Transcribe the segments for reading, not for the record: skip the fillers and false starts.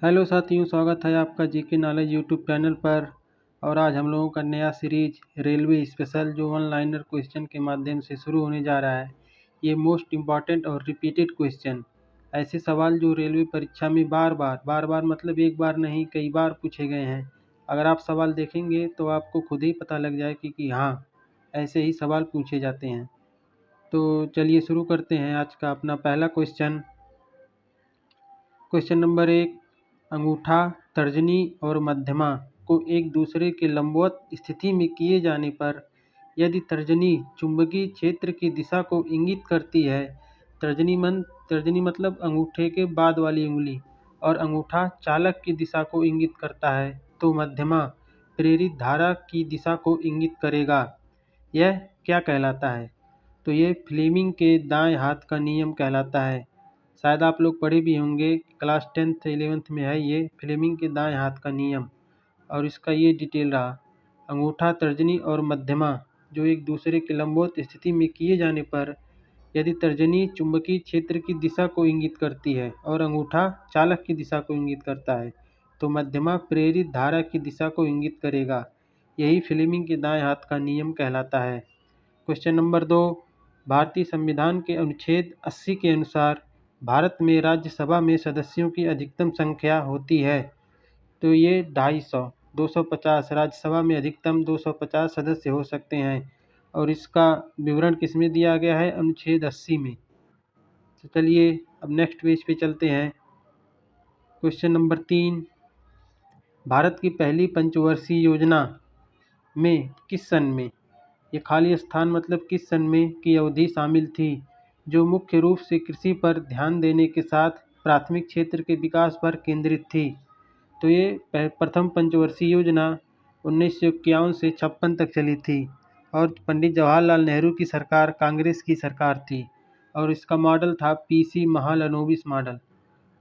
Hello साथियों, स्वागत है आपका जीके नॉलेज यूट्यूब चैनल पर। और आज हम लोगों का नया सीरीज रेलवे स्पेशल जो वन लाइनर क्वेश्चन के माध्यम से शुरू होने जा रहा है। ये मोस्ट इम्पॉर्टेंट और रिपीटेड क्वेश्चन, ऐसे सवाल जो रेलवे परीक्षा में बार बार मतलब एक बार नहीं कई बार पूछे गए हैं। अगर आप सवाल देखेंगे तो आपको खुद ही पता लग जाए कि हाँ, ऐसे ही सवाल पूछे जाते हैं। तो चलिए शुरू करते हैं आज का अपना पहला क्वेश्चन। क्वेश्चन नंबर 1, अंगूठा, तर्जनी और मध्यमा को एक दूसरे के लंबवत स्थिति में किए जाने पर यदि तर्जनी चुंबकीय क्षेत्र की दिशा को इंगित करती है, तर्जनी मतलब अंगूठे के बाद वाली उंगली, और अंगूठा चालक की दिशा को इंगित करता है, तो मध्यमा प्रेरित धारा की दिशा को इंगित करेगा। यह क्या कहलाता है? तो ये फ्लेमिंग के दाएं हाथ का नियम कहलाता है। शायद आप लोग पढ़े भी होंगे, क्लास 10th 11th में है ये फ्लेमिंग के दाएं हाथ का नियम। और इसका ये डिटेल रहा, अंगूठा, तर्जनी और मध्यमा जो एक दूसरे के लंबवत स्थिति में किए जाने पर यदि तर्जनी चुंबकीय क्षेत्र की दिशा को इंगित करती है और अंगूठा चालक की दिशा को इंगित करता है, तो मध्यमा प्रेरित धारा की दिशा को इंगित करेगा। यही फ्लेमिंग के दाएं हाथ का नियम कहलाता है। क्वेश्चन नंबर 2, भारतीय संविधान के अनुच्छेद 80 के अनुसार भारत में राज्यसभा में सदस्यों की अधिकतम संख्या होती है। तो ये 250, 250 राज्यसभा में अधिकतम 250 सदस्य हो सकते हैं। और इसका विवरण किसमें दिया गया है? अनुच्छेद 80 में। तो चलिए अब नेक्स्ट पेज पे चलते हैं। क्वेश्चन नंबर 3, भारत की पहली पंचवर्षीय योजना में किस सन में, ये खाली स्थान मतलब किस सन में की अवधि शामिल थी, जो मुख्य रूप से कृषि पर ध्यान देने के साथ प्राथमिक क्षेत्र के विकास पर केंद्रित थी। तो ये प्रथम पंचवर्षीय योजना 1951 से 56 तक चली थी और पंडित जवाहरलाल नेहरू की सरकार कांग्रेस की सरकार थी। और इसका मॉडल था PC Mahalanobis model.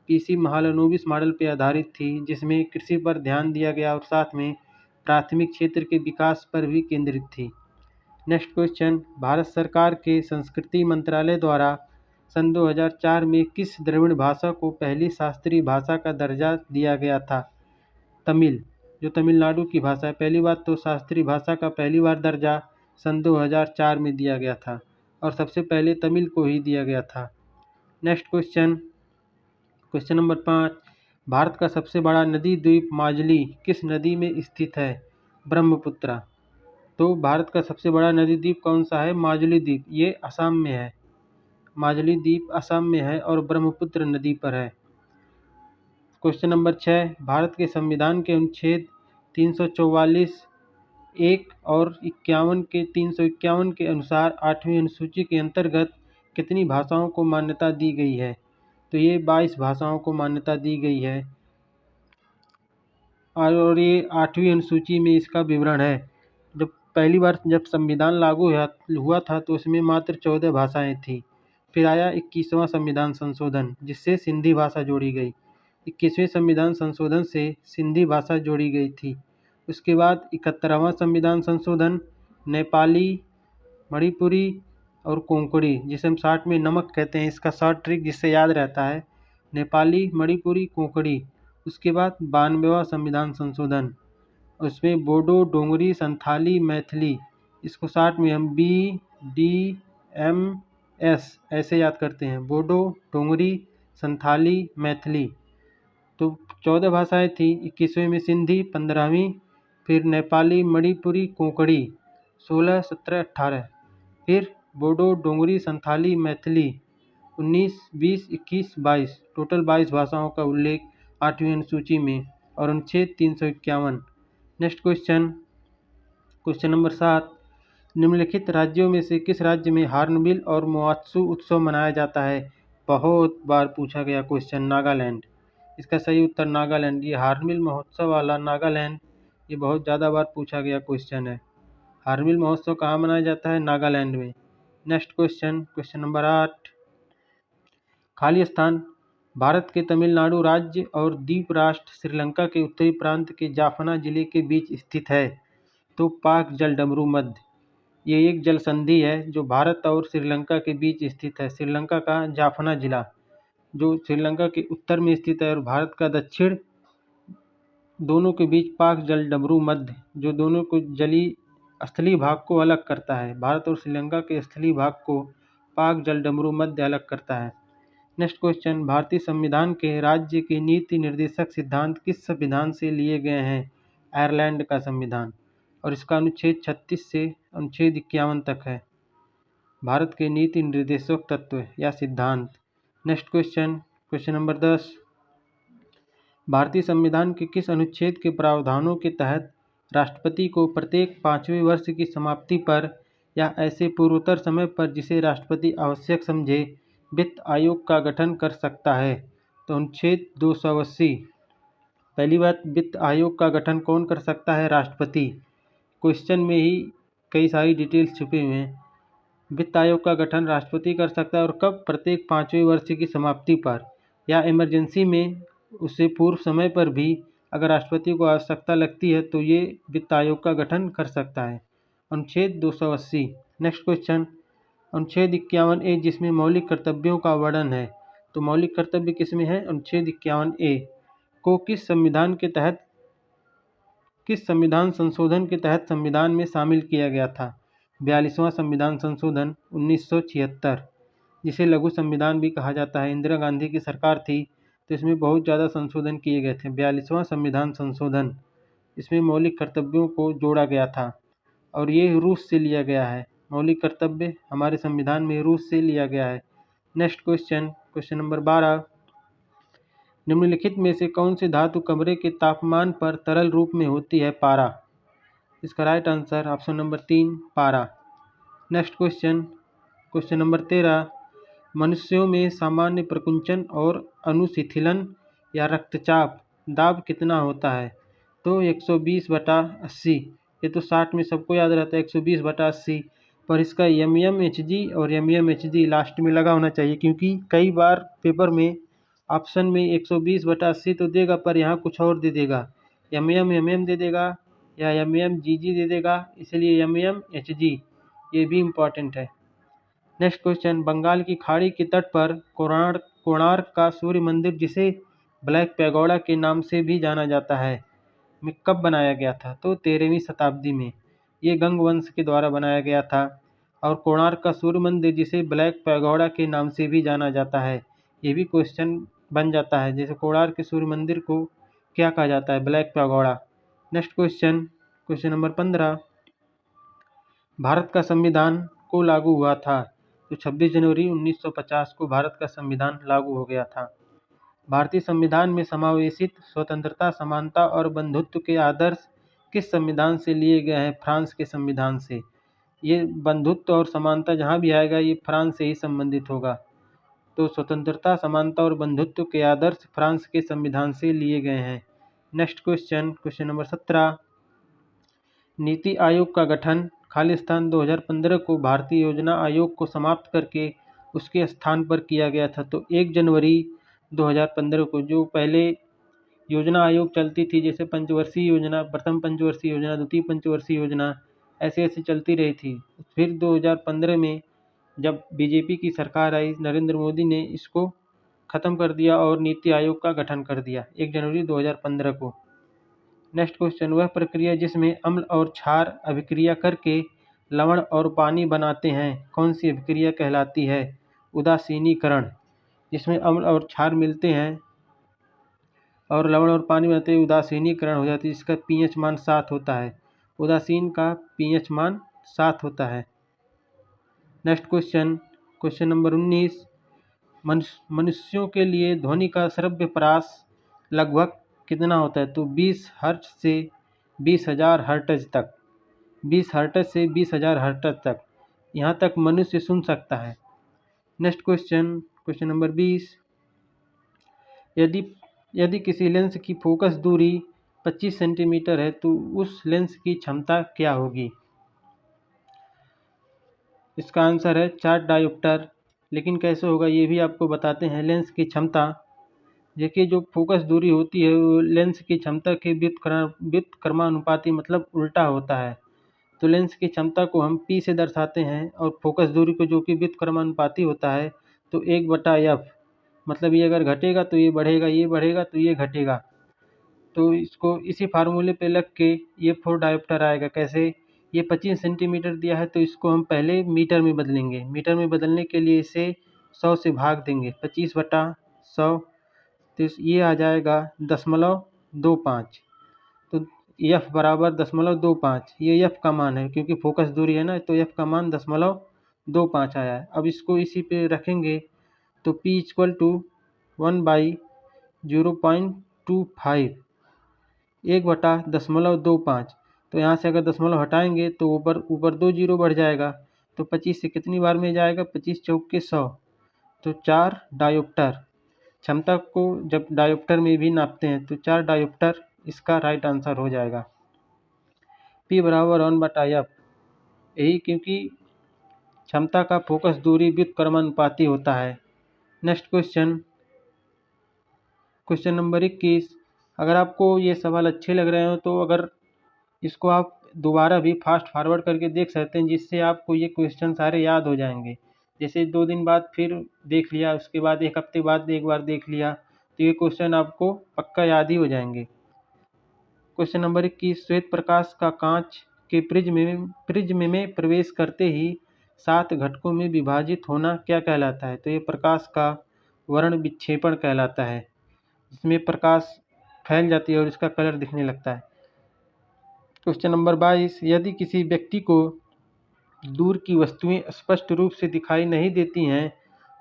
PC Mahalanobis model पर आधारित थी, जिसमें कृषि पर ध्यान दिया गया और साथ में प्राथमिक क्षेत्र के विकास पर भी केंद्रित थी। नेक्स्ट क्वेश्चन, भारत सरकार के संस्कृति मंत्रालय द्वारा सन 2004 में किस द्रविड़ भाषा को पहली शास्त्रीय भाषा का दर्जा दिया गया था? तमिल, जो तमिलनाडु की भाषा है। पहली बात तो शास्त्रीय भाषा का पहली बार दर्जा सन 2004 में दिया गया था और सबसे पहले तमिल को ही दिया गया था। Next question, question number 5, Bharat का सबसे बड़ा नदी द्वीप माजुली किस नदी में स्थित है? ब्रह्मपुत्र। तो भारत का सबसे बड़ा नदी द्वीप कौन सा है? माजुली द्वीप। ये असम में है। माजुली द्वीप असम में है और ब्रह्मपुत्र नदी पर है। क्वेश्चन नंबर 6, भारत के संविधान के अनुच्छेद 344 1 और 351 के अनुसार 8वीं अनुसूची के अंतर्गत कितनी भाषाओं को मान्यता दी गई है? तो ये 22 भाषाओं को मान्यता दी गई है। और ये 8वीं अनुसूची में इसका विवरण है। जब पहली बार जब संविधान लागू हुआ था तो उसमें मात्र 14 भाषाएं थी। फिर आया 21वां संविधान संशोधन, जिससे सिंधी भाषा जोड़ी गई। 21वें संविधान संशोधन से सिंधी भाषा जोड़ी गई थी। उसके बाद 71वां संविधान संशोधन नेपाली, मणिपुरी और कोंकणी, जिसे हम शॉर्ट में नमक कहते हैं, इसका शॉर्ट ट्रिक जिससे याद रहता है, नेपाली, मणिपुरी, कोंकणी। उसके बाद 92वां संविधान संशोधन, उसमें बोडो, डोंगरी, संथाली, मैथिली, इसको शॉर्ट में हम BDMS ऐसे याद करते हैं, बोडो, डोंगरी, संथाली, मैथिली। तो 14 भाषाएं थी। 21वें में सिंधी, 15वीं फिर नेपाली, मणिपुरी, कोंकणी 16, 17, 18, फिर बोडो, डोंगरी, संथाली, मैथिली 19, 20, 21, 22, टोटल 22 भाषाओं का उल्लेख 8वीं अनुसूची में और अनुच्छेद 351। नेक्स्ट क्वेश्चन, क्वेश्चन नंबर 7, निम्नलिखित राज्यों में से किस राज्य में हार्नबिल और मोआत्सु उत्सव मनाया जाता है? बहुत बार पूछा गया क्वेश्चन, नागालैंड। इसका सही उत्तर नागालैंड। ये हार्नबिल महोत्सव वाला नागालैंड, ये बहुत ज़्यादा बार पूछा गया क्वेश्चन है। हार्नबिल महोत्सव कहाँ मनाया जाता है? नागालैंड में। नेक्स्ट क्वेश्चन, क्वेश्चन नंबर 8, खाली स्थान भारत के तमिलनाडु राज्य और द्वीप राष्ट्र श्रीलंका के उत्तरी प्रांत के जाफना जिले के बीच स्थित है। तो पाक जल डमरू मध्य, ये एक जल संधि है जो भारत और श्रीलंका के बीच स्थित है। श्रीलंका का जाफना जिला जो श्रीलंका के उत्तर में स्थित है और भारत का दक्षिण दोनों के बीच पाक जल डमरू मध्य, जो दोनों को जली स्थलीय भाग को अलग करता है। भारत और श्रीलंका के स्थलीय भाग को पाक जल डमरू मध्य अलग करता है। नेक्स्ट क्वेश्चन, भारतीय संविधान के राज्य के नीति निर्देशक सिद्धांत किस संविधान से लिए गए हैं? आयरलैंड का संविधान, और इसका अनुच्छेद 36 से अनुच्छेद 51 तक है। भारत के नीति निर्देशक तत्व या सिद्धांत। नेक्स्ट क्वेश्चन, क्वेश्चन नंबर 10, भारतीय संविधान के किस अनुच्छेद के प्रावधानों के तहत राष्ट्रपति को प्रत्येक 5वें वर्ष की समाप्ति पर या ऐसे पूर्वोत्तर समय पर जिसे राष्ट्रपति आवश्यक समझे वित्त आयोग का गठन कर सकता है? तो अनुच्छेद 280। पहली बात, वित्त आयोग का गठन कौन कर सकता है? राष्ट्रपति। क्वेश्चन में ही कई सारी डिटेल्स छुपे हुए हैं। वित्त आयोग का गठन राष्ट्रपति कर सकता है, और कब? प्रत्येक 5वें वर्ष की समाप्ति पर या इमरजेंसी में उससे पूर्व समय पर भी अगर राष्ट्रपति को आवश्यकता लगती है तो ये वित्त आयोग का गठन कर सकता है। अनुच्छेद 280। नेक्स्ट क्वेश्चन, अनुच्छेद 51A जिसमें मौलिक कर्तव्यों का वर्णन है, तो मौलिक कर्तव्य किसमें है? अनुच्छेद 51A को किस संविधान संशोधन के तहत संविधान में शामिल किया गया था? 42वां संविधान संशोधन 1976, जिसे लघु संविधान भी कहा जाता है। इंदिरा गांधी की सरकार थी तो इसमें बहुत ज़्यादा संशोधन किए गए थे। 42वां संविधान संशोधन, इसमें मौलिक कर्तव्यों को जोड़ा गया था, और ये रूस से लिया गया है। मौलिक कर्तव्य हमारे संविधान में रूस से लिया गया है। नेक्स्ट क्वेश्चन, क्वेश्चन नंबर 12, निम्नलिखित में से कौन सी धातु कमरे के तापमान पर तरल रूप में होती है? पारा। इसका राइट आंसर ऑप्शन नंबर 3, पारा। नेक्स्ट क्वेश्चन, क्वेश्चन नंबर 13, मनुष्यों में सामान्य प्रकुंचन और अनुशिथिलन या रक्तचाप दाब कितना होता है? तो 120/80। ये तो 60 में सबको याद रहता है, 120/80, पर इसका MMHG और MMHG लास्ट में लगा होना चाहिए, क्योंकि कई बार पेपर में ऑप्शन में 120/80 तो देगा, पर यहाँ कुछ और दे देगा, MM दे देगा या MMGG दे देगा, इसलिए MMHG ये भी इम्पॉर्टेंट है। नेक्स्ट क्वेश्चन, बंगाल की खाड़ी के तट पर कोणार्क का सूर्य मंदिर, जिसे ब्लैक पैगोडा के नाम से भी जाना जाता है, में कब बनाया गया था? तो 13वीं शताब्दी में। ये गंग वंश के द्वारा बनाया गया था। और कोणार्क का सूर्य मंदिर, जिसे ब्लैक पैगोडा के नाम से भी जाना जाता है, ये भी क्वेश्चन बन जाता है। जैसे कोणार्क के सूर्य मंदिर को क्या कहा जाता है? Black pagoda. Next question, question number 15, Bharat का संविधान को लागू हुआ था? तो 26 जनवरी 1950 को भारत का संविधान लागू हो गया था। भारतीय संविधान में समावेशित स्वतंत्रता, समानता और बंधुत्व के आदर्श किस संविधान से लिए गए हैं? फ्रांस के संविधान से। ये बंधुत्व और समानता जहाँ भी आएगा ये फ्रांस से ही संबंधित होगा। तो स्वतंत्रता, समानता और बंधुत्व के आदर्श फ्रांस के संविधान से लिए गए हैं। Next question, question number 17, NITI Aayog का गठन खालिस्तान 2015 को भारतीय योजना आयोग को समाप्त करके उसके स्थान पर किया गया था। तो 1 जनवरी 2015 को, जो पहले योजना आयोग चलती थी, जैसे पंचवर्षीय योजना, प्रथम पंचवर्षीय योजना, द्वितीय पंचवर्षीय योजना, ऐसे ऐसे चलती रही थी। फिर 2015 में जब बीजेपी की सरकार आई, नरेंद्र मोदी ने इसको ख़त्म कर दिया और नीति आयोग का गठन कर दिया 1 जनवरी 2015 को। नेक्स्ट क्वेश्चन, वह प्रक्रिया जिसमें अम्ल और क्षार अभिक्रिया करके लवण और पानी बनाते हैं, कौन सी अभिक्रिया कहलाती है? उदासीनीकरण। जिसमें अम्ल और क्षार मिलते हैं और लवण और पानी बनाते हैं, उदासीनीकरण हो जाती है, जिसका pH मान 7 होता है। उदासीन का pH मान 7 होता है। नेक्स्ट क्वेश्चन, क्वेश्चन नंबर 19, मनुष्यों के लिए ध्वनि का श्रव्य परास लगभग कितना होता है? तो 20 हर्ट्ज से 20,000 हर्ट्ज तक, 20 हर्ट्ज से 20,000 हर्ट्ज तक, यहाँ तक मनुष्य सुन सकता है। नेक्स्ट क्वेश्चन, क्वेश्चन नंबर 20, यदि किसी लेंस की फोकस दूरी 25 सेंटीमीटर है तो उस लेंस की क्षमता क्या होगी? इसका आंसर है 4 डायोप्टर। लेकिन कैसे होगा ये भी आपको बताते हैं। लेंस की क्षमता, देखिए जो फोकस दूरी होती है वो लेंस की क्षमता के व्युत्क्रमानुपाती, मतलब उल्टा होता है। तो लेंस की क्षमता को हम P से दर्शाते हैं और फोकस दूरी को, जो कि व्युत्क्रमानुपाती होता है, तो 1/F, मतलब ये अगर घटेगा तो ये बढ़ेगा, ये बढ़ेगा तो ये घटेगा। तो इसको इसी फार्मूले पे लग के ये 4 डायोप्टर आएगा। कैसे? ये 25 सेंटीमीटर दिया है तो इसको हम पहले मीटर में बदलेंगे। मीटर में बदलने के लिए इसे 100 से भाग देंगे, 25/100, तो ये आ जाएगा 0.25। तो एफ बराबर 0.25, ये एफ का मान है क्योंकि फोकस दूरी है ना, तो एफ का मान 0.25 आया है। अब इसको इसी पे रखेंगे तो P इक्वल टू 1/0.25, 1/0.25। तो यहाँ से अगर दशमलव हटाएंगे तो ऊपर ऊपर 2 जीरो बढ़ जाएगा। तो 25 से कितनी बार में जाएगा? 25 चौके 100, तो 4 डायोप्टर। क्षमता को जब डायोप्टर में भी नापते हैं तो 4 डायोप्टर इसका राइट आंसर हो जाएगा। P बराबर 1/F, यही क्योंकि क्षमता का फोकस दूरी व्युत्क्रमानुपाती होता है। Next question, question number 21। अगर आपको ये सवाल अच्छे लग रहे हो तो अगर इसको आप दोबारा भी फास्ट फॉरवर्ड करके देख सकते हैं, जिससे आपको ये क्वेश्चन सारे याद हो जाएंगे। जैसे 2 दिन बाद फिर देख लिया, उसके बाद 1 हफ्ते बाद एक बार देख लिया, तो ये क्वेश्चन आपको पक्का याद ही हो जाएंगे। Question number 21। श्वेत प्रकाश का कांच के प्रिज्म में प्रवेश करते ही 7 घटकों में विभाजित होना क्या कहलाता है? तो ये प्रकाश का वर्ण विक्षेपण कहलाता है। इसमें प्रकाश फैल जाती है और इसका कलर दिखने लगता है। Question number 22। यदि किसी व्यक्ति को दूर की वस्तुएं स्पष्ट रूप से दिखाई नहीं देती हैं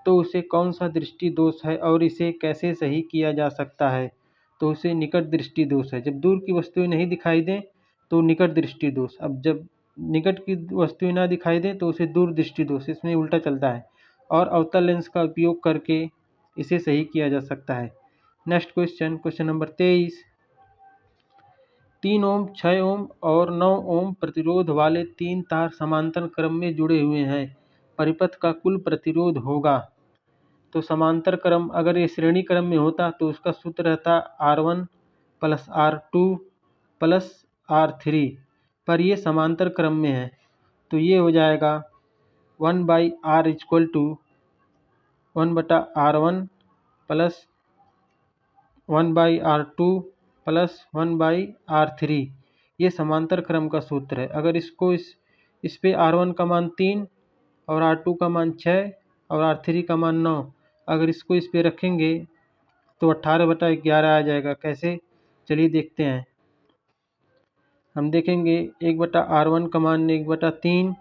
तो उसे कौन सा दृष्टि दोष है और इसे कैसे सही किया जा सकता है? तो उसे निकट दृष्टि दोष है। जब दूर की वस्तुएं नहीं दिखाई दें तो निकट दृष्टि दोष, अब जब निकट की वस्तुएं ना दिखाई दें तो उसे दूर दृष्टि दोष, इसमें उल्टा चलता है। और अवतल लेंस का उपयोग करके इसे सही किया जा सकता है। Next question, question number 23। 3 ओम, 6 ओम और 9 ओम प्रतिरोध वाले 3 तार समांतर क्रम में जुड़े हुए हैं, परिपथ का कुल प्रतिरोध होगा। तो समांतर क्रम अगर ये श्रेणी क्रम में होता तो उसका सूत्र रहता R1 plus R2 plus R3, पर ये समांतर क्रम में है तो ये हो जाएगा 1/R equal to 1/R1 plus 1/R2 plus 1/R3। ये समांतर क्रम का सूत्र है। अगर इसको इस पे R1 का मान 3 और R2 का मान 6 और R3 का मान 9, अगर इसको इस पे रखेंगे तो 18/11 आ जाएगा। कैसे? चलिए देखते हैं। हम देखेंगे 1/R1 का मान 1/3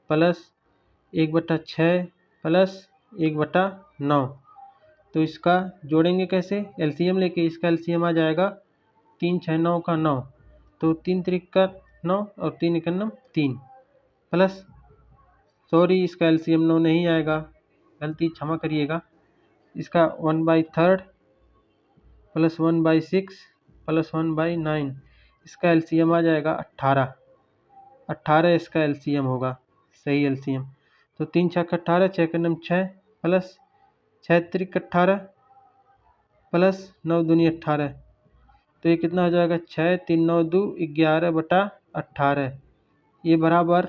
प्लस 1/6 प्लस 1/9, तो इसका जोड़ेंगे कैसे? एलसीएम लेके। इसका एलसीएम आ जाएगा 3 6 9 का 9, तो 3 त्रिक का 9 और 3 एकम 3 प्लस, सॉरी इसका एलसीएम 9 नहीं आएगा, गलती क्षमा करिएगा। इसका 1/3 प्लस 1/6 प्लस 1/9, इसका एलसीएम आ जाएगा 18। 18 इसका एलसीएम होगा, सही एलसीएम। तो 3 6 18, 6 का 6 प्लस 6 त्रिक 18 प्लस 9 दूनी 18, तो ये कितना हो जाएगा? 6 3 9 2 11/18। ये बराबर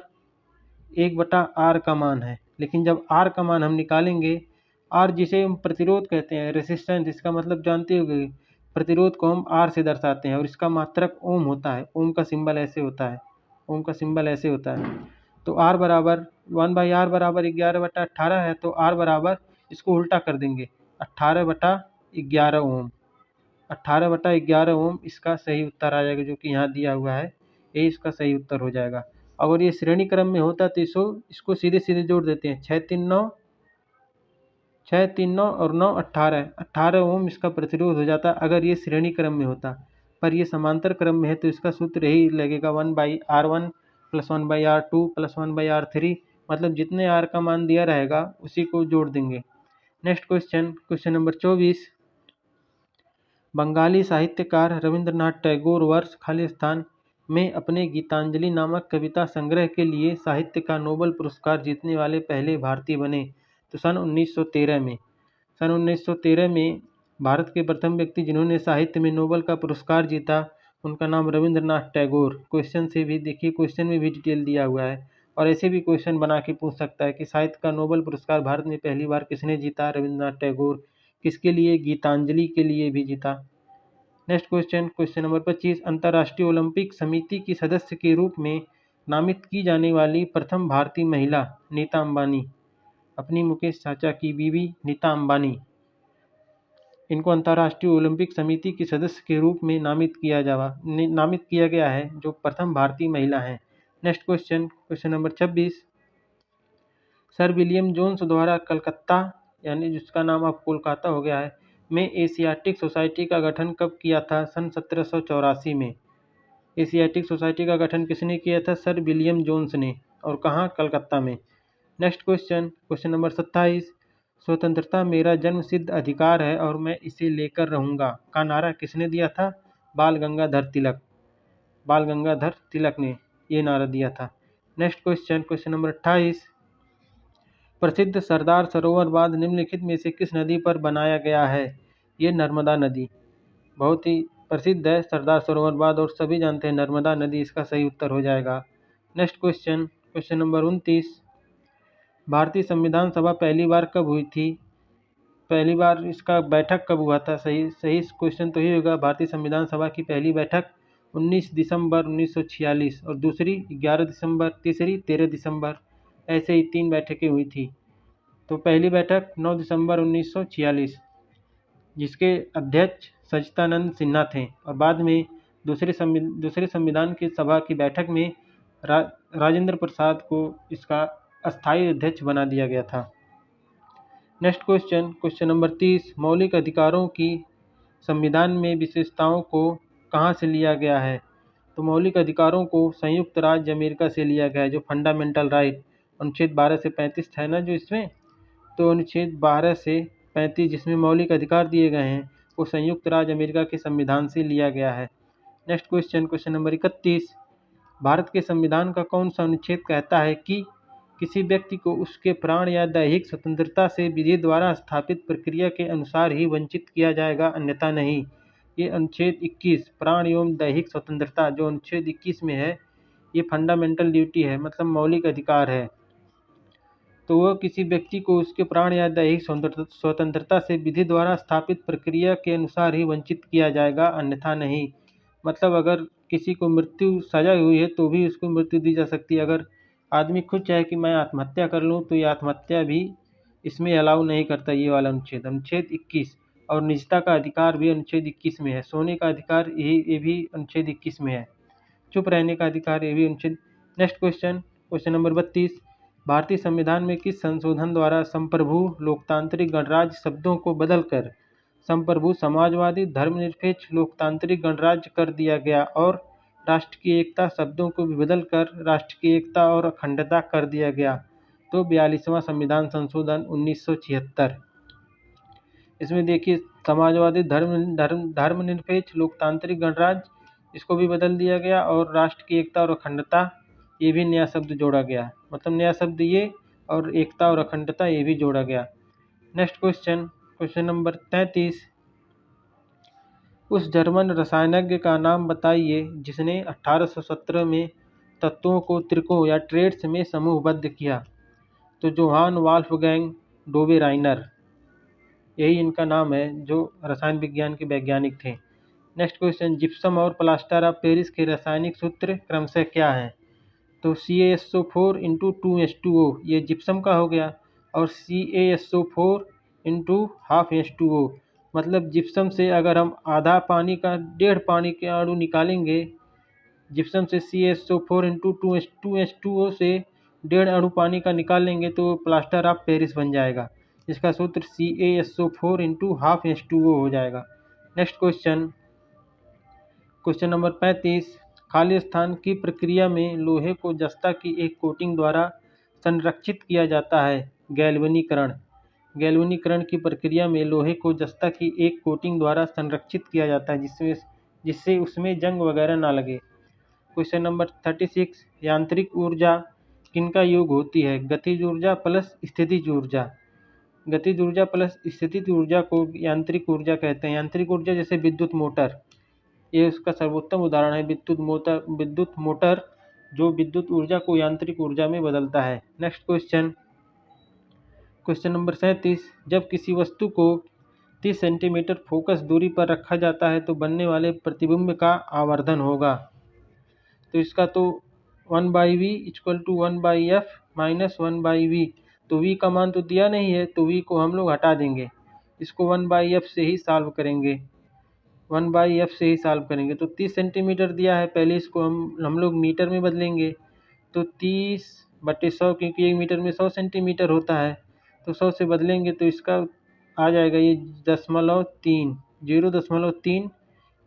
1/R का मान है। लेकिन जब R का मान हम निकालेंगे, R जिसे हम प्रतिरोध कहते हैं, रेसिस्टेंस, इसका मतलब जानते होंगे, प्रतिरोध को हम R से दर्शाते हैं और इसका मात्रक ओम होता है। ओम का सिंबल ऐसे होता है, ओम का सिंबल ऐसे होता है। तो R बराबर 1/R बराबर 11/18 है, तो R बराबर, इसको उल्टा कर देंगे, 18/11 ओम। 18/11 ओम इसका सही उत्तर आ जाएगा, जो कि यहाँ दिया हुआ है, यही इसका सही उत्तर हो जाएगा। अगर ये श्रेणी क्रम में होता तो इसको सीधे सीधे जोड़ देते हैं, 6 3 9, 6 3 9 और 9 18, 18 ओम इसका प्रतिरोध हो जाता अगर ये श्रेणी क्रम में होता। पर ये समांतर क्रम में है तो इसका सूत्र यही लगेगा 1/R1 plus 1/R2 plus 1/R3, मतलब जितने R का मान दिया रहेगा उसी को जोड़ देंगे। Next question, question number 24। Bengali साहित्यकार रविंद्रनाथ टैगोर वर्ष खालिस्तान में अपने गीतांजलि नामक कविता संग्रह के लिए साहित्य का नोबेल पुरस्कार जीतने वाले पहले भारतीय बने। तो सन 1913 में, सन 1913 में भारत के प्रथम व्यक्ति जिन्होंने साहित्य में नोबेल का पुरस्कार जीता, उनका नाम रविंद्रनाथ टैगोर। क्वेश्चन से भी देखिए, क्वेश्चन में भी डिटेल दिया हुआ है और ऐसे भी क्वेश्चन बना के पूछ सकता है कि साहित्य का नोबेल पुरस्कार भारत में पहली बार किसने जीता? रविंद्रनाथ टैगोर। किसके लिए? गीतांजलि के लिए भी जीता। नेक्स्ट क्वेश्चन, क्वेश्चन नंबर 25, अंतर्राष्ट्रीय ओलंपिक समिति की सदस्य के रूप में नामित की जाने वाली प्रथम भारतीय महिला? नीता अंबानी, अपनी मुकेश चाचा की बीवी नीता अंबानी, इनको अंतर्राष्ट्रीय ओलंपिक समिति की सदस्य के रूप में नामित किया गया है, जो प्रथम भारतीय महिला हैं। Next question, question number 26, sir William Jones द्वारा कलकत्ता, यानी जिसका नाम अब कोलकाता हो गया है, में एशियाटिक सोसाइटी का गठन कब किया था? सन 1784 में। एशियाटिक सोसाइटी का गठन किसने किया था? सर विलियम जोन्स ने। और कहाँ? कलकत्ता में। नेक्स्ट क्वेश्चन, क्वेश्चन नंबर 27, स्वतंत्रता मेरा जन्मसिद्ध अधिकार है और मैं इसे लेकर रहूंगा का नारा किसने दिया था? बाल गंगाधर तिलक। बाल गंगाधर तिलक ने ये नारा दिया था। नेक्स्ट क्वेश्चन, क्वेश्चन नंबर 28, प्रसिद्ध सरदार सरोवर बांध निम्नलिखित में से किस नदी पर बनाया गया है? ये नर्मदा नदी। बहुत ही प्रसिद्ध है सरदार सरोवर बांध और सभी जानते हैं नर्मदा नदी इसका सही उत्तर हो जाएगा। नेक्स्ट क्वेश्चन, क्वेश्चन नंबर 29, भारतीय संविधान सभा पहली बार कब हुई थी? पहली बार इसका बैठक कब हुआ था? सही सही क्वेश्चन तो ये होगा, भारतीय संविधान सभा की पहली बैठक 19 दिसंबर 1946 और दूसरी 11 दिसंबर, तीसरी 13 दिसंबर, ऐसे ही 3 बैठकें हुई थी। तो पहली बैठक 9 दिसंबर 1946, जिसके अध्यक्ष सच्चिदानंद सिन्हा थे, और बाद में दूसरे संविधान की सभा की बैठक में राजेंद्र प्रसाद को इसका अस्थायी अध्यक्ष बना दिया गया था। नेक्स्ट क्वेश्चन, क्वेश्चन नंबर 30, मौलिक अधिकारों की संविधान में विशेषताओं को कहाँ से लिया गया है? तो मौलिक अधिकारों को संयुक्त राज्य अमेरिका से लिया गया है, जो फंडामेंटल राइट अनुच्छेद 12 से 35 है ना जो इसमें, तो अनुच्छेद 12 से 35 जिसमें मौलिक अधिकार दिए गए हैं वो संयुक्त राज्य अमेरिका के संविधान से लिया गया है। Next question, question number 31, Bharat के संविधान का कौन सा अनुच्छेद कहता है कि किसी व्यक्ति को उसके प्राण या दैहिक स्वतंत्रता से विधि द्वारा स्थापित प्रक्रिया के अनुसार ही वंचित किया जाएगा, अन्यथा नहीं? ये अनुच्छेद 21, प्राण एवं दैहिक स्वतंत्रता, जो अनुच्छेद 21 में है, ये फंडामेंटल ड्यूटी है, मतलब मौलिक अधिकार है। तो वह किसी व्यक्ति को उसके प्राण या दैहिक स्वतंत्रता से विधि द्वारा स्थापित प्रक्रिया के अनुसार ही वंचित किया जाएगा, अन्यथा नहीं। मतलब अगर किसी को मृत्यु सजा हुई है तो भी उसको मृत्यु दी जा सकती है। अगर आदमी खुद चाहे कि मैं आत्महत्या कर लूँ तो ये आत्महत्या भी इसमें अलाउ नहीं करता ये वाला अनुच्छेद, अनुच्छेद 21। और निजता का अधिकार भी अनुच्छेद 21 में है। सोने का अधिकार ये भी अनुच्छेद 21 में है। चुप रहने का अधिकार ये भी अनुच्छेद। नेक्स्ट क्वेश्चन, क्वेश्चन नंबर 32, भारतीय संविधान में किस संशोधन द्वारा संप्रभु लोकतांत्रिक गणराज्य शब्दों को बदलकर संप्रभु समाजवादी धर्मनिरपेक्ष लोकतांत्रिक गणराज्य कर दिया गया और राष्ट्र की एकता शब्दों को भी बदलकर राष्ट्र की एकता और अखंडता कर दिया गया? तो 42वां संविधान संशोधन 1976। इसमें देखिए समाजवादी धर्मनिरपेक्ष लोकतांत्रिक गणराज्य, इसको भी बदल दिया गया और राष्ट्र की एकता और अखंडता ये भी नया शब्द जोड़ा गया, मतलब नया शब्द ये और एकता और अखंडता ये भी जोड़ा गया। नेक्स्ट क्वेश्चन, क्वेश्चन नंबर 33, उस जर्मन रसायनज्ञ का नाम बताइए जिसने 1817 में तत्वों को त्रिकों या ट्रेड्स में समूहबद्ध किया? तो जोहान वाल्फगैंग डोबेराइनर, यही इनका नाम है, जो रसायन विज्ञान के वैज्ञानिक थे। नेक्स्ट क्वेश्चन, जिप्सम और प्लास्टर ऑफ पेरिस के रासायनिक सूत्र क्रमशः क्या हैं? तो CaSO4 इंटू 2H2O, ये जिप्सम का हो गया, और CaSO4 इंटू हाफ H2O, मतलब जिप्सम से अगर हम आधा पानी का 1.5 पानी के अणु निकालेंगे, जिप्सम से CaSO4 इंटू 2H2O से 1.5 अणु पानी का निकाल लेंगे तो प्लास्टर ऑफ पेरिस बन जाएगा, जिसका सूत्र CaSO4 इंटू हाफ H2O हो जाएगा। नेक्स्ट क्वेश्चन, क्वेश्चन नंबर 35, खाली स्थान की प्रक्रिया में लोहे को जस्ता की एक कोटिंग द्वारा संरक्षित किया जाता है। गैल्वनीकरण, गैल्वनीकरण की प्रक्रिया में लोहे को जस्ता की एक कोटिंग द्वारा संरक्षित किया जाता है जिससे उसमें जंग वगैरह ना लगे। क्वेश्चन नंबर 36, यांत्रिक ऊर्जा किनका योग होती है? गतिज ऊर्जा प्लस स्थितिज ऊर्जा। गतिज ऊर्जा प्लस स्थितिज ऊर्जा को यांत्रिक ऊर्जा कहते हैं। यांत्रिक ऊर्जा जैसे विद्युत मोटर, ये उसका सर्वोत्तम उदाहरण है। विद्युत मोटर जो विद्युत ऊर्जा को यांत्रिक ऊर्जा में बदलता है। नेक्स्ट क्वेश्चन, क्वेश्चन नंबर 37, जब किसी वस्तु को 30 सेंटीमीटर फोकस दूरी पर रखा जाता है तो बनने वाले प्रतिबिंब का आवर्धन होगा। तो इसका तो 1/v equal to 1/f minus 1/v। तो v का मान तो दिया नहीं है तो v को हम लोग हटा देंगे, इसको 1/f से ही सॉल्व करेंगे, 1/f से ही सॉल्व करेंगे। तो 30 सेंटीमीटर दिया है, पहले इसको हम लोग मीटर में बदलेंगे। तो 30/100, क्योंकि 1 मीटर में 100 सेंटीमीटर होता है, तो 100 से बदलेंगे तो इसका आ जाएगा ये 0.3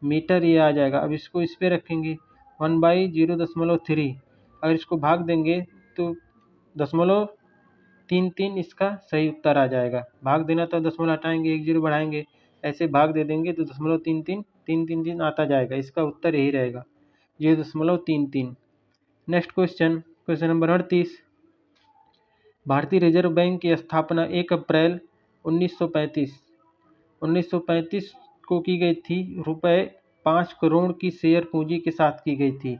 मीटर ये आ जाएगा। अब इसको इस पे रखेंगे 1/0.3, अगर इसको भाग देंगे तो 0.33 इसका सही उत्तर आ जाएगा। भाग देना तो दशमलव हटाएंगे, एक जीरो बढ़ाएंगे, ऐसे भाग दे देंगे तो 0.33 आता जाएगा। इसका उत्तर यही रहेगा 0.33। Next question, question number 38। भारतीय रिजर्व बैंक की स्थापना 1 अप्रैल 1935 को की गई थी। रुपए 5 करोड़ की शेयर पूंजी के साथ की गई थी।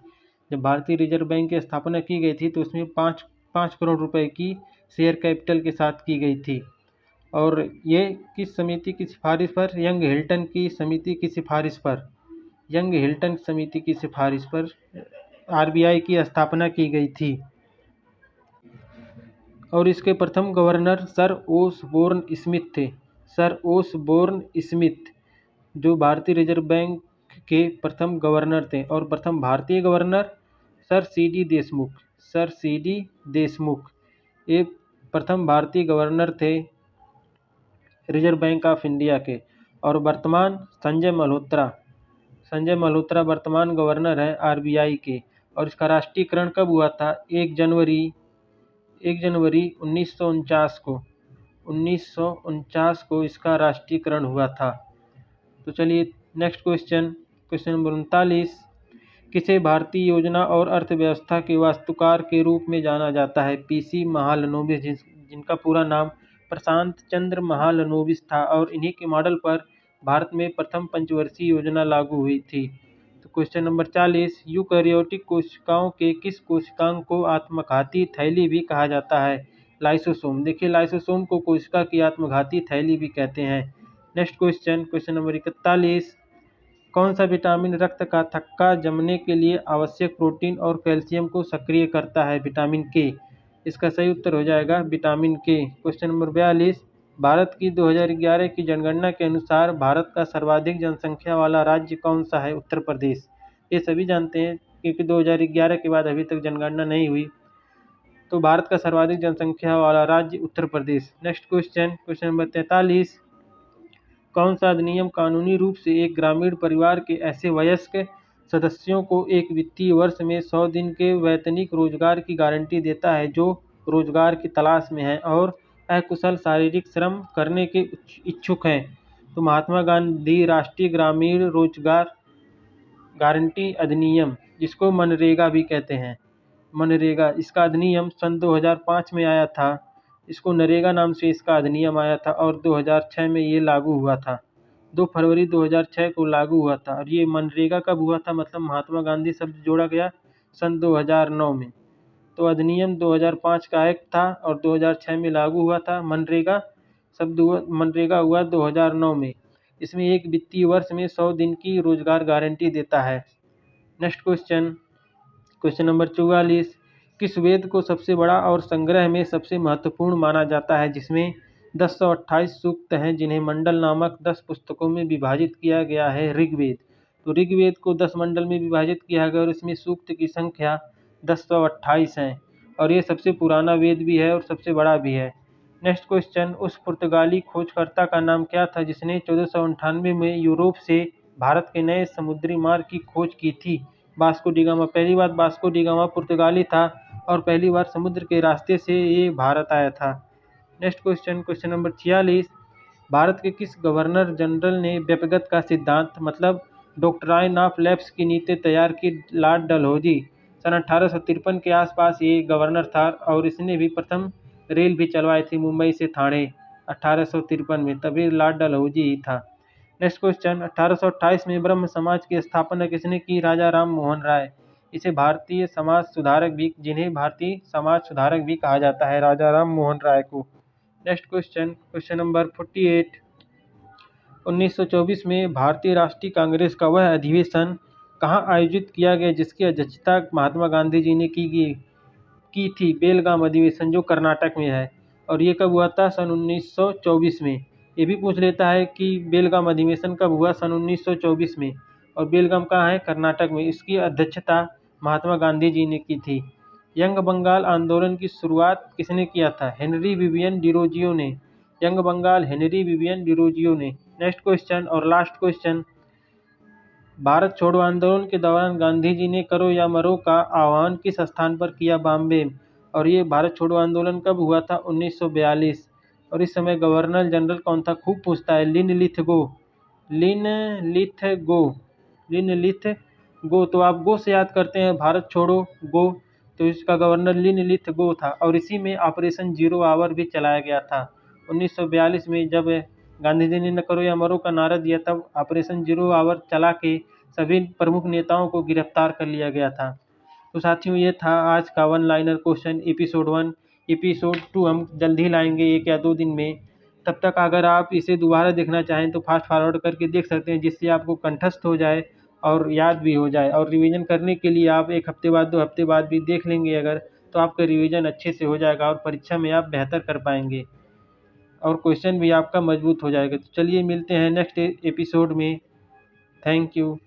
जब भारतीय रिजर्व बैंक की स्थापना की गई थी तो उसमें 5 करोड़ रुपए की शेयर कैपिटल के साथ की गई थी। और ये किस समिति की सिफारिश पर? यंग हिल्टन की समिति की सिफारिश पर, यंग हिल्टन समिति की सिफारिश पर आरबीआई की स्थापना की गई थी। और इसके प्रथम गवर्नर सर ओसबोर्न स्मिथ थे। सर ओसबोर्न स्मिथ जो भारतीय रिजर्व बैंक के प्रथम गवर्नर थे। और प्रथम भारतीय governor sir CD. Deshmukh, sir CD. Deshmukh ये प्रथम भारतीय गवर्नर थे रिजर्व बैंक ऑफ इंडिया के। और वर्तमान संजय मल्होत्रा वर्तमान गवर्नर है आरबीआई के। और इसका राष्ट्रीयकरण कब हुआ था? 1 जनवरी 1949 को इसका राष्ट्रीयकरण हुआ था। तो चलिए नेक्स्ट क्वेश्चन, क्वेश्चन नंबर 39। किसे भारतीय योजना और अर्थव्यवस्था के वास्तुकार के रूप में जाना जाता है? पीसी महालनोबिस, जिनका पूरा नाम प्रशांत चंद्र महालनोबिस था। और इन्हीं के मॉडल पर भारत में प्रथम पंचवर्षीय योजना लागू हुई थी। तो क्वेश्चन नंबर 40। यूकैरियोटिक कोशिकाओं के किस कोशिकांग को आत्मघाती थैली भी कहा जाता है? लाइसोसोम। देखिए लाइसोसोम को कोशिका की आत्मघाती थैली भी कहते हैं। Next question, question number 41। कौन सा विटामिन रक्त का थक्का जमने के लिए आवश्यक प्रोटीन और कैल्शियम को सक्रिय करता है? विटामिन के। इसका सही उत्तर हो जाएगा विटामिन के। Question number 42। भारत की 2011 की जनगणना के अनुसार भारत का सर्वाधिक जनसंख्या वाला राज्य कौन सा है? उत्तर प्रदेश। ये सभी जानते हैं क्योंकि 2011 के बाद अभी तक जनगणना नहीं हुई। तो भारत का सर्वाधिक जनसंख्या वाला राज्य Uttar Pradesh. Next question, question number 43। कौन सा अधिनियम कानूनी रूप से एक ग्रामीण परिवार के ऐसे वयस्क सदस्यों को एक वित्तीय वर्ष में 100 दिन के वैतनिक रोजगार की गारंटी देता है जो रोजगार की तलाश में हैं और अकुशल शारीरिक श्रम करने के इच्छुक हैं? तो महात्मा गांधी राष्ट्रीय ग्रामीण रोजगार गारंटी अधिनियम, जिसको मनरेगा भी कहते हैं, मनरेगा, इसका अधिनियम सन 2005 में आया था। इसको नरेगा नाम से इसका अधिनियम आया था और 2006 में ये लागू हुआ था। 2 फरवरी 2006 को लागू हुआ था। और ये मनरेगा कब हुआ था? मतलब महात्मा गांधी शब्द जोड़ा गया सन 2009 में। तो अधिनियम 2005 का एक्ट था और 2006 में लागू हुआ था। मनरेगा हुआ 2009 में। इसमें एक वित्तीय वर्ष में 100 दिन की रोजगार गारंटी देता है। Next question, question number 44। किस वेद को सबसे बड़ा और संग्रह में सबसे महत्वपूर्ण माना जाता है, जिसमें 1028 सूक्त हैं, जिन्हें मंडल नामक 10 पुस्तकों में विभाजित किया गया है? ऋग्वेद। तो ऋग्वेद को 10 मंडल में विभाजित किया गया और इसमें सूक्त की संख्या 1028 है। और ये सबसे पुराना वेद भी है और सबसे बड़ा भी है। नेक्स्ट क्वेश्चन, उस पुर्तगाली खोजकर्ता का नाम क्या था जिसने 1498 में यूरोप से भारत के नए समुद्री मार्ग की खोज की थी? Vasco D gamma. पहली बार वास्को डी गामा पुर्तगाली था और पहली बार समुद्र के रास्ते से ये भारत आया था। Next question, question number 46। Bharat के किस गवर्नर जनरल ने व्यक्तिगत का सिद्धांत मतलब डॉक्ट्राइन ऑफ लैप्स की नीति तैयार की? लॉर्ड डलहौजी। सन 1853 के आसपास ये गवर्नर था और इसने भी प्रथम रेल भी चलवाई थी मुंबई से ठाणे 1853 में, तभी लॉर्ड डलहौजी ही था। नेक्स्ट क्वेश्चन, 1828 में ब्रह्म समाज की स्थापना किसने की? राजा राम मोहन राय। इसे भारतीय समाज सुधारक भी, जिन्हें भारतीय समाज सुधारक भी कहा जाता है, राजा राम मोहन राय को। Next question, question number 48। 1924 में भारतीय राष्ट्रीय कांग्रेस का वह अधिवेशन कहाँ आयोजित किया गया जिसकी अध्यक्षता महात्मा गांधी जी ने की थी? बेलगाम अधिवेशन, जो कर्नाटक में है। और ये कब हुआ था? सन 1924 में। ये भी पूछ लेता है कि बेलगाम अधिवेशन कब हुआ? सन 1924 में। और बेलगाम कहाँ है? कर्नाटक में। इसकी अध्यक्षता महात्मा गांधी जी ने की थी। यंग बंगाल आंदोलन की शुरुआत किसने किया था? हेनरी विवियन डिरोजियो ने। Young Bengal, Henry Vivian Derozio ने। नेक्स्ट क्वेश्चन और लास्ट क्वेश्चन, भारत छोड़ो आंदोलन के दौरान गांधी जी ने करो या मरो का आह्वान किस स्थान पर किया? बॉम्बे। और ये भारत छोड़ो आंदोलन कब हुआ था? 1942। और इस समय गवर्नर जनरल कौन था? खूब पूछता है, लिनलिथगो। लिनलिथगो। लिनलिथगो। तो आप गो से याद करते हैं, भारत छोड़ो गो, तो इसका गवर्नर लिनलिथगो था। और इसी में ऑपरेशन जीरो आवर भी चलाया गया था। 1942 में जब गांधी जी ने न करो या मरो का नारा दिया, तब ऑपरेशन जीरो आवर चला के सभी प्रमुख नेताओं को गिरफ्तार कर लिया गया था। तो साथियों, ये था आज का one liner question episode 1। Episode 2 हम जल्द ही लाएंगे, 1 या 2 दिन में। तब तक अगर आप इसे दोबारा देखना चाहें तो फास्ट फॉरवर्ड करके देख सकते हैं, जिससे आपको कंठस्थ हो जाए और याद भी हो जाए। और रिवीजन करने के लिए आप 1 हफ्ते बाद 2 हफ्ते बाद भी देख लेंगे अगर, तो आपका रिवीजन अच्छे से हो जाएगा और परीक्षा में आप बेहतर कर पाएंगे और क्वेश्चन भी आपका मजबूत हो जाएगा। तो चलिए मिलते हैं नेक्स्ट एपिसोड में। Thank you.